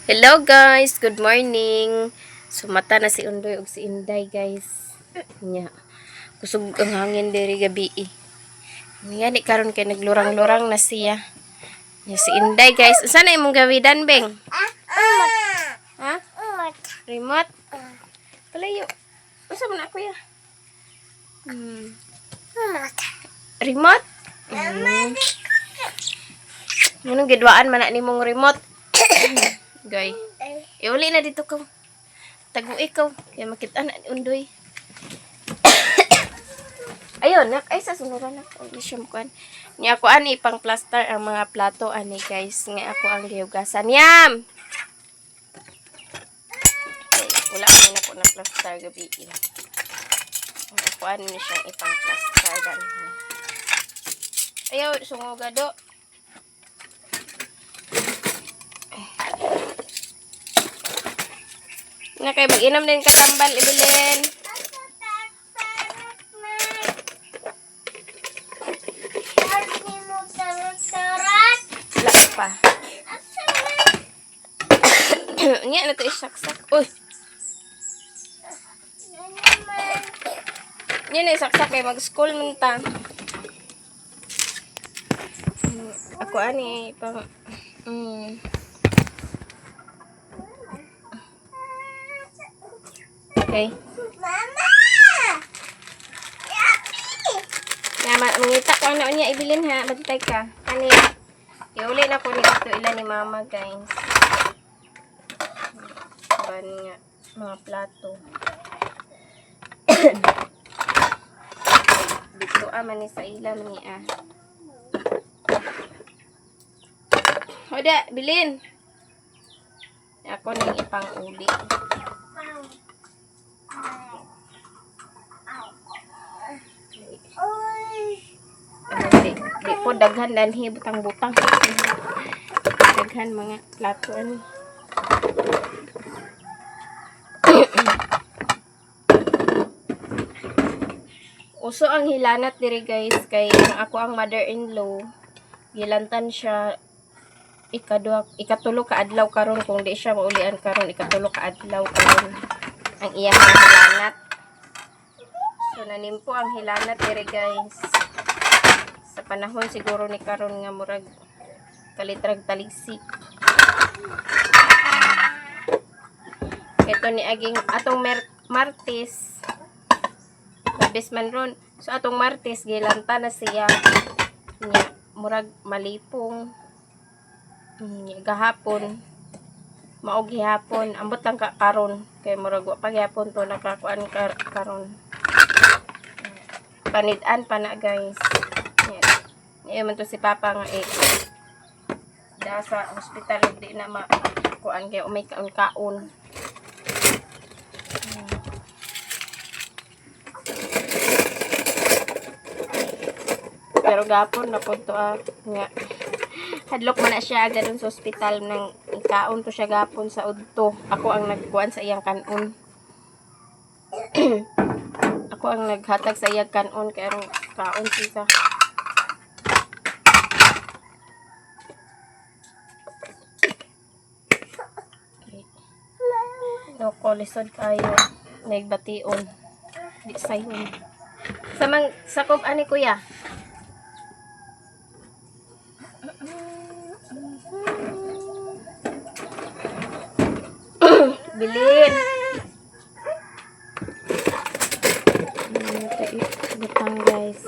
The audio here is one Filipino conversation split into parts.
Hello guys, good morning. Sumata na si Undoy ug si Inday guys. Nya, kusog ang hangin diri gabi. Nya ni karon kay naglurang-lurang na siya. Nya si Inday guys, unsa na imong gawidan beng? Ha? Remote. Palayo. Unsa man ako ya? Remote? Anong gidwaan man na nimong remote? Gay. Iuli na dito ko. Tago ikaw. Kaya makita na Undoy. Ayun, ay sa sunuran na. Ay, siya mukuan. Nga ako ani pang plaster ang mga plato ani guys. Nga ako ang gihugasan. Yam! Okay, wala kami na po ng plaster gabi. Ako ani ni siyang ipang plaster. Ayaw, sungogado. Nga kayo mag-inom din katambal, ibilin. Wala pa. Nga na ito isaksak. Uy! Yan na isaksak kayo. Mag-school munta. Ako ani pang... Okay. Mama! Mangita ko ano niya ibilin ha. Batay ka. Ani. Iuli na ko dito ilan ni mama guys. Ban nga. Mga plato. Dito man ni sa ilam ni Hoda, bilin. Ako nang ipang uli. Di po daghan danhi butang-butang. Daghan mga plato ani. Uso ang hilanat diri guys kay ako ang mother-in-law. Gilantan siya ikatulo ka adlaw karon kung di siya maulian karon ikatulo ka adlaw karon ang iyang hilanat. So nanimpo ang hilanat diri guys. Sa panahon siguro ni karon nga murag kalitrag taligsik. Ito ni aging atong Martes. Labis man ron. So atong Martes gilanta na siya. Nya murag malipong. Gahapon. Maog gihapon. Ambot lang ka karon kay murag wa pa gihapon to nakakuan karon. Panid-an pa na guys. Yan man to si Papa nga da sa hospital di na makuan kay umay kaon-kaon. Pero gapon na punto nga hadlok man na siya agad sa hospital nang ikaon to siya gapon sa udto. Ako ang nagkuan sa iyang kanon. Ako ang naghatag sa iyang kanon kay aron kaon siya. No, kolisod kayo. Nagbation. Di sayon. Samang sakop ani kuya. Bilin. Butang guys.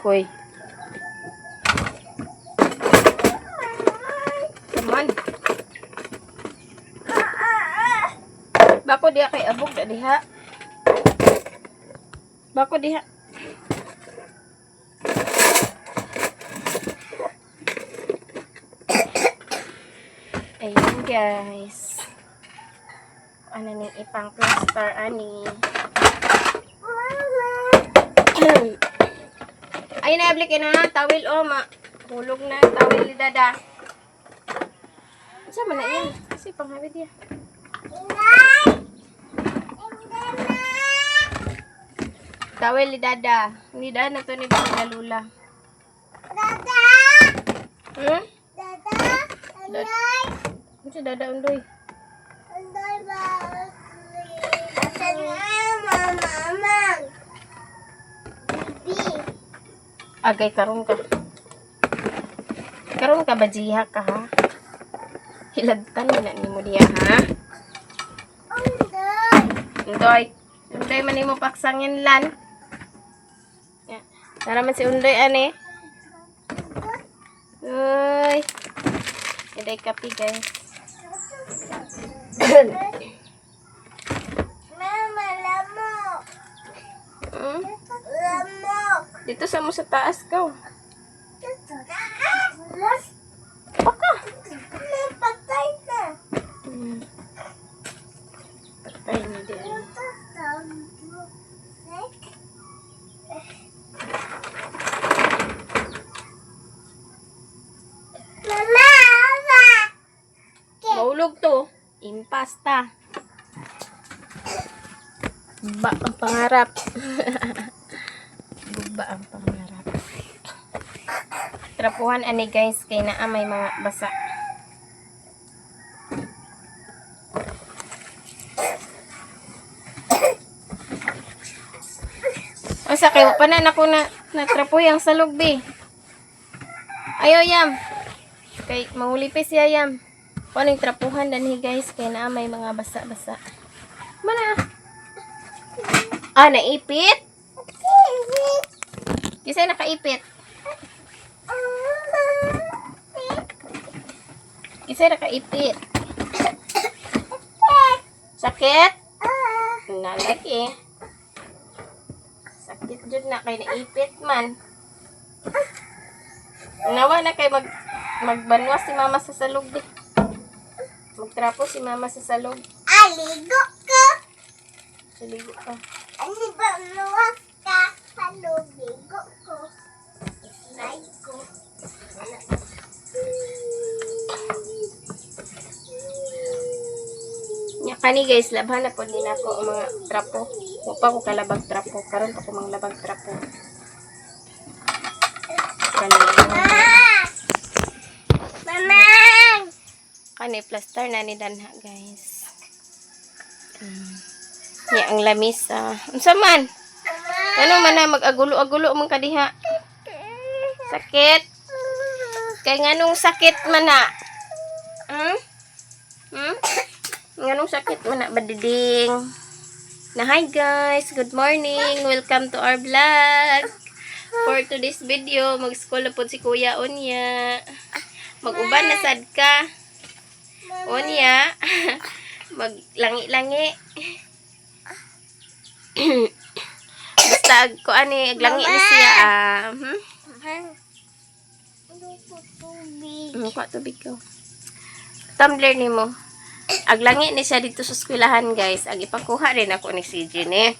Hoy. Teman. Bako dia kay abog da diha. Bako diha. Ayun guys. Ano ning ipang plaster ani. Ay na ablik na tawil hulog na tawil ni dada. Sa man na yan? Kasi panghawid ya. Tawel ni Dada. Ni Dada na to ni Lula. Dada! Hmm? Dada! Undoy! Ano si Dada Undoy? Undoy ba? Asan nga, mamang? Bibi. Agay, karon ka. Karon ka ba, jiha ka, ha? Hilagtan na ni mo diya, ha? Undoy! Undoy. Undoy, man mo paksangin lan. Yeah. Naraman si Undoy, ane. Uy. Iday kapi, guys. Mama, lamok! Hmm? Lamok! Dito sa mo sa taas ka. Las! Baka. Patay na! Hmm. Patay na din. Mama! Mama! Maulog to. Impasta. Ba ang pangarap. Ba ang pangarap. Trapuhan ani guys kay naa may mga basa. O sa kayo panan ako na natrapo yang sa lugbi. Ayo yam. Kay mahulipis siya yam. Kuno yung trapuhan danhi guys kay naa may mga basa-basa. Mana? Ah, naipit? Kisay nakaipit? Kisay nakaipit? Sakit? Nalaki. Sakit jud na kay naipit man. Nawa na kay magbanwas si mama sa salog di. Magtrapo si mama sa salog. Aligo ka! Saligo ka. Ano ba luwas ka? Halubigo ko. Nay ko. Nya kani guys, labhan na po din ako ang mga trapo. Wa pa ko kalabag trapo. Karon pa ko mga labag trapo. Kani. Mamang! Kani plaster na ni Danha guys. Nya ang lamis unsa man? Ano man na mag-agulo-agulo man kadiha? Sakit? Kay nganong sakit man na? Nganong sakit man na badiding? Na hi guys, good morning. Welcome to our vlog. For today's video, mag-school na po si Kuya Onya. Mag-uban na sad ka. Onya. Maglangi-langi. Basta ko ani aglangi na siya Kuha tubig ko. Tumbler ni mo. Aglangi ni siya dito sa eskwelahan guys. Ag ipakuha rin ako ni CJ ni.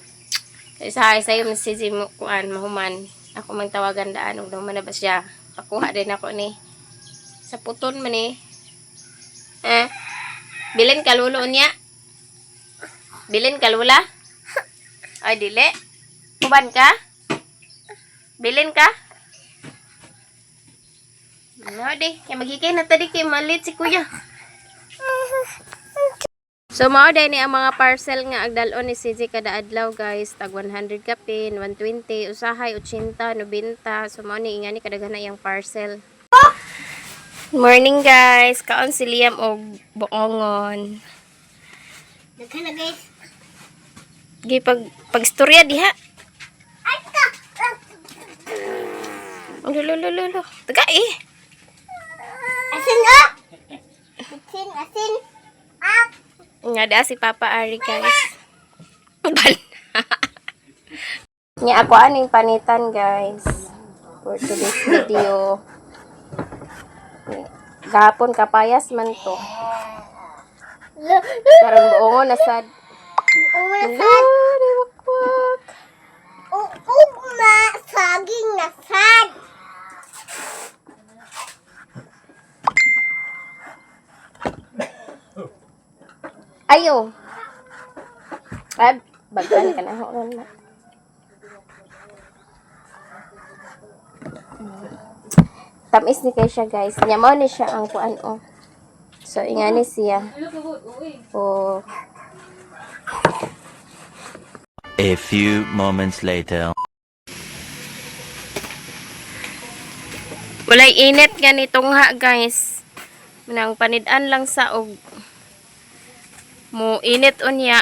Kaysa sayo ni CJ mo kuan mahuman. Ako man tawagan daan ug naman na ba siya. Pakuha rin ako ni. Sa puton man ni. Bilin ka lulo niya. Bilin ka lula. Ay dili. Kuban ka? Bilin ka? No, di. Kaya magiging na tadi kay malit si kuya. So, mao day ni ang mga parcel nga agdalon ni CJ kada adlaw guys. Tag 100 kapin, 120, usahay, 80, 90. So, mao ni ingani kadaghan na yung parcel. Morning guys. Kaon si Liam og buongon. Daghan na guys. Gi pag-istorya diha. Ay ka! Oh, lolo. Taga eh. Asin nga! Asin! Up! Nga da si Papa Ari guys. Bal. Nya ako aning panitan guys. For today's video. Gahapon kapayas man to. Karon buongon na sad. Wakwak. Ugma saging na sad. Ayo. Ab, bagkan ka na ho na. Tamis ni kay siya guys. Nya mao ni siya ang kuan oh. So ingani siya. Oh. A few moments later. Walay init nga ni tungha guys. Nang panid-an lang sa og mo init unya.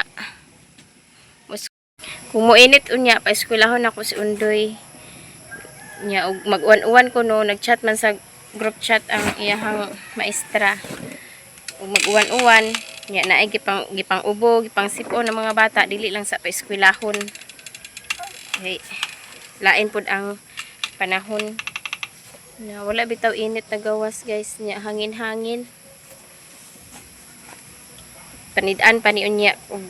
Kung mo init unya pa eskwelahon ako si Undoy. Nya og mag-uwan-uwan ko no, nag-chat man sa group chat ang iyahang maestra. Ug mag-uwan-uwan, nya naay gipang ubo, gipang sipon ng mga bata dili lang sa paeskwelahon. Okay. Lain pud ang panahon. Na wala bitaw init na gawas guys, nya hangin-hangin. Panid-an pa ni unya ug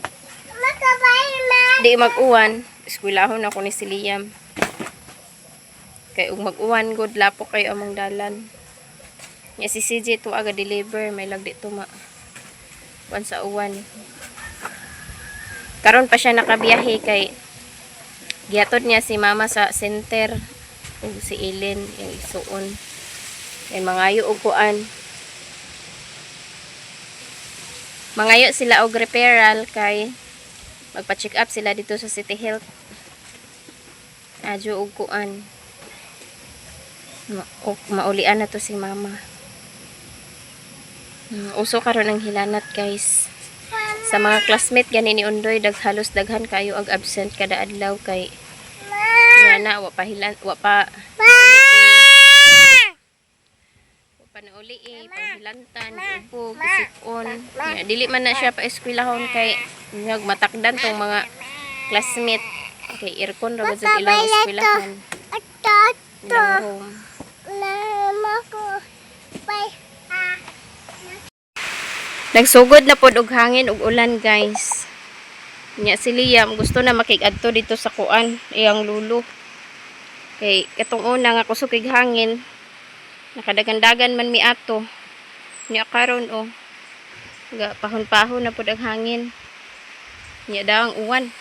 di mag-uwan, eskwelahon ako ni si Liam. Kay ug mag-uwan gud lapo kayo among dalan. Nya si CJ to aga deliver, may lagdi to ma. Kuan sa uwan. Karon pa siya nakabiyahe kay gihatod niya si mama sa center ug si Ellen yung isuon. Kay mangayo og kuan. Mangayo sila og referral kay magpa-check up sila dito sa City Health. Adyo og kuan. Maulian na to si mama. Uso karon ang hilanat guys. Sa mga classmate gani ni Undoy halos daghan kayo ag absent kada adlaw kay nga na wa pa nauli panghilantan upo gisipon. Dili man na siya pa eskwelahon kay nyag matakdan tong mga classmate kay aircon ra gud sa ilang eskwelahan. Ilang room. Nagsugod na pod og hangin ug ulan guys. Nya si Liam gusto na makig-adto dito sa kuan iyang lulo. Kay katong una nga kusog kig hangin. Nakadagan-dagan man mi ato. Nya karon oh. Ga pahon-pahon na pod ang hangin. Nya daw ang uwan.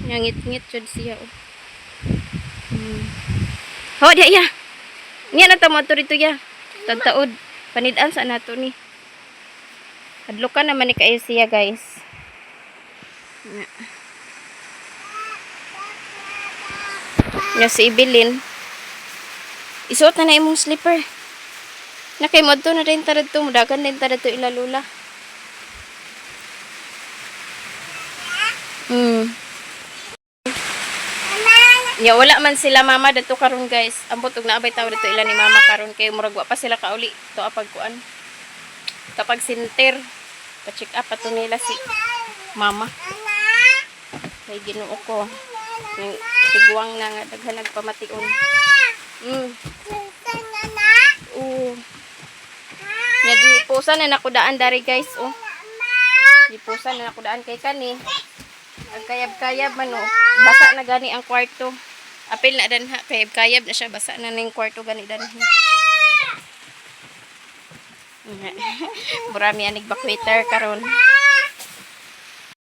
Nya ngit-ngit jud siya oh. Ho dia ya. Nya na ta mo dito ya. Tagtaod panid-an sa nato ni. Adlukan naman ni kayo siya guys. Nya si Ibilin. Isuot na imong slipper. Nakay mo to na din ta dito, mudagan din ta dito ilalula. Nya wala man sila mama dito karon guys. Ambot og naabay tawo dito ila ni mama karon kay murag wa pa sila kauli to apag kuan. Kapag center, pa-check up ato nila si mama. Kay Ginoo ko. Yung tigwang na nga daghan nagpamation. Nya gipusan na nakudaan dari guys oh. Gipusan na nakudaan kay kani. Ang kayab-kayab man oh. Basa na gani ang kwarto. Apil na danha kayab-kayab na siya, basa na ning kwarto gani danha. Burami anig evacuator karon.